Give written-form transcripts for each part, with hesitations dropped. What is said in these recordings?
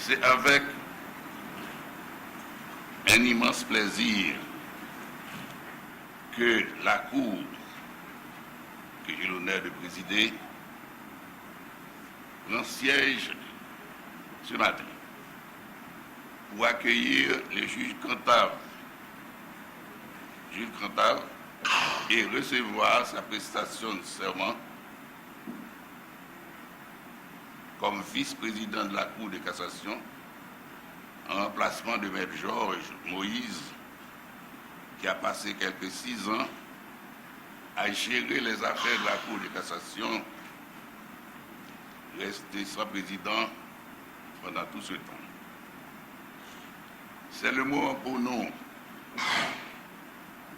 C'est avec un immense plaisir que la Cour, que j'ai l'honneur de présider, prend siège ce matin pour accueillir le juge Cantave, et recevoir sa prestation de serment comme vice-président de la Cour de cassation en remplacement de Maître Georges Moïse, qui a passé quelques 6 ans à gérer les affaires de la Cour de cassation, resté sans président pendant tout ce temps. C'est le moment pour nous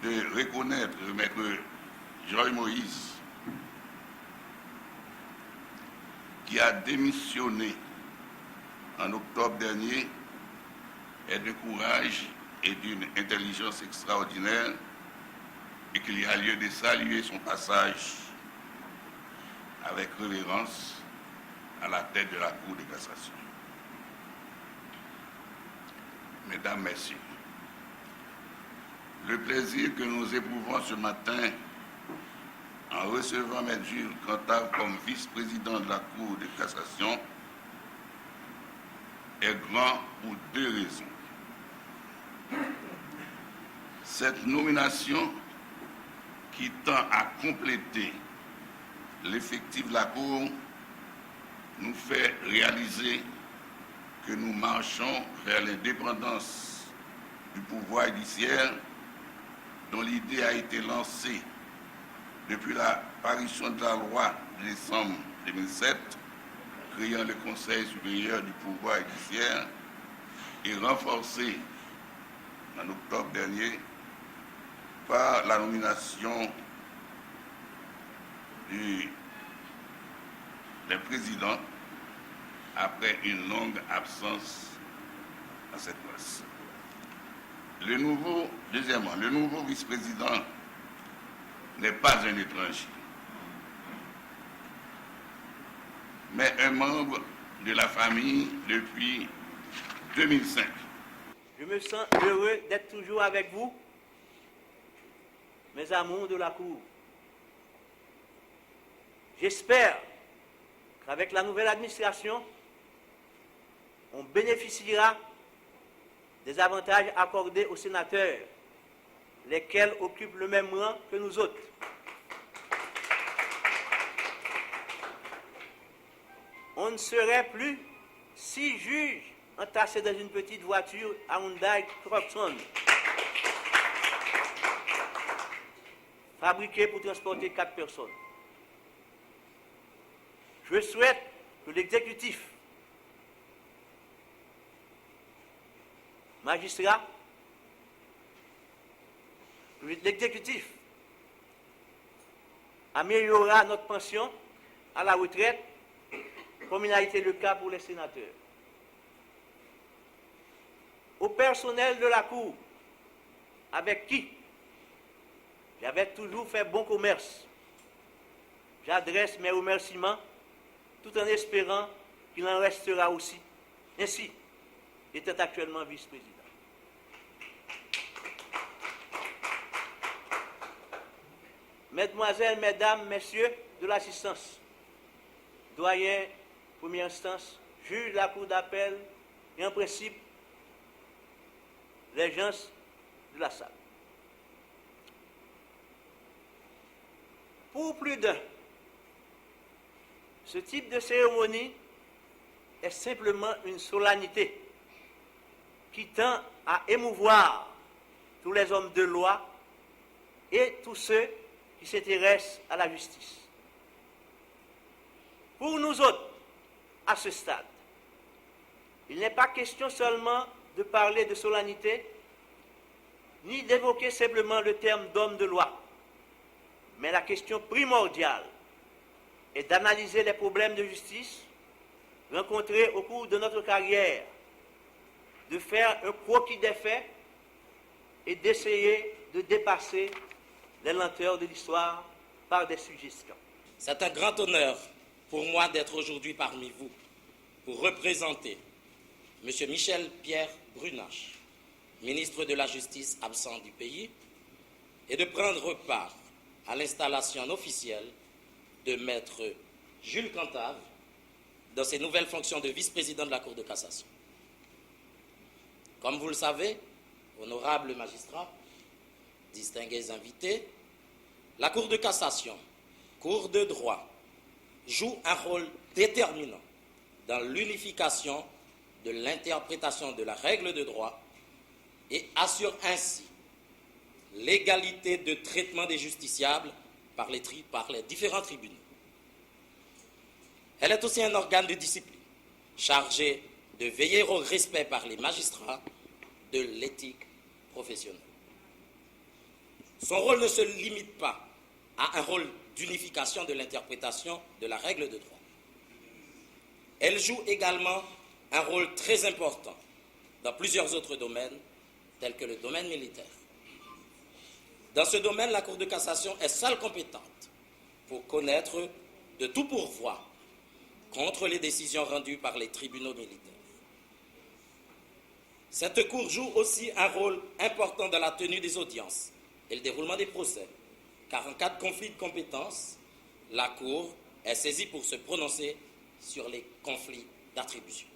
de reconnaître Maître Georges Moïse, qui a démissionné en octobre dernier, est de courage et d'une intelligence extraordinaire, et qu'il y a lieu de saluer son passage avec révérence à la tête de la Cour de cassation. Mesdames, Messieurs, le plaisir que nous éprouvons ce matin en recevant M. Jules Cantave comme vice-président de la Cour de cassation est grand pour 2 raisons. Cette nomination qui tend à compléter l'effectif de la Cour nous fait réaliser que nous marchons vers l'indépendance du pouvoir judiciaire dont l'idée a été lancée depuis la parution de la loi de décembre 2007 créant le Conseil supérieur du pouvoir judiciaire et renforcée en octobre dernier par la nomination des présidents après une longue absence à cette place. Deuxièmement, le nouveau vice-président n'est pas un étranger, mais un membre de la famille depuis 2005. Je me sens heureux d'être toujours avec vous, mes amours de la Cour. J'espère qu'avec la nouvelle administration, on bénéficiera des avantages accordés aux sénateurs, lesquels occupent le même rang que nous autres. On ne serait plus 6 juges entassés dans une petite voiture à Hyundai Tucson, fabriquée pour transporter 4 personnes. Je souhaite que l'exécutif, magistrat, l'exécutif améliorera notre pension à la retraite, comme il a été le cas pour les sénateurs. Au personnel de la Cour, avec qui j'avais toujours fait bon commerce, j'adresse mes remerciements tout en espérant qu'il en restera aussi, ainsi étant actuellement vice-président. Mesdemoiselles, Mesdames, Messieurs de l'assistance, doyen, première instance, juge de la Cour d'appel et en principe, les gens de la salle. Pour plus d'un, ce type de cérémonie est simplement une solennité qui tend à émouvoir tous les hommes de loi et tous ceux qui s'intéressent à la justice. Pour nous autres, à ce stade, il n'est pas question seulement de parler de solennité, ni d'évoquer simplement le terme d'homme de loi, mais la question primordiale est d'analyser les problèmes de justice rencontrés au cours de notre carrière, de faire un croquis des faits et d'essayer de dépasser les lenteurs de l'histoire par des suggestions. C'est un grand honneur pour moi d'être aujourd'hui parmi vous pour représenter M. Michel Pierre Brunache, ministre de la Justice absent du pays, et de prendre part à l'installation officielle de Maître Jules Cantave dans ses nouvelles fonctions de vice-président de la Cour de cassation. Comme vous le savez, honorables magistrats, distingués invités, la Cour de cassation, Cour de droit, joue un rôle déterminant dans l'unification de l'interprétation de la règle de droit et assure ainsi l'égalité de traitement des justiciables par les différents tribunaux. Elle est aussi un organe de discipline chargé de veiller au respect par les magistrats de l'éthique professionnelle. Son rôle ne se limite pas à un rôle d'unification de l'interprétation de la règle de droit. Elle joue également un rôle très important dans plusieurs autres domaines, tels que le domaine militaire. Dans ce domaine, la Cour de cassation est seule compétente pour connaître de tout pourvoi contre les décisions rendues par les tribunaux militaires. Cette Cour joue aussi un rôle important dans la tenue des audiences et le déroulement des procès, car en cas de conflit de compétences, la Cour est saisie pour se prononcer sur les conflits d'attribution.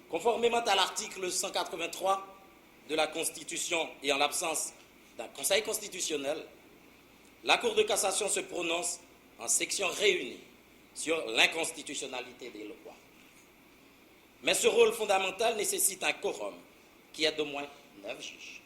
Conformément à l'article 183 de la Constitution et en l'absence d'un Conseil constitutionnel, la Cour de cassation se prononce en section réunie sur l'inconstitutionnalité des lois. Mais ce rôle fondamental nécessite un quorum qui est d'au moins 9 juges.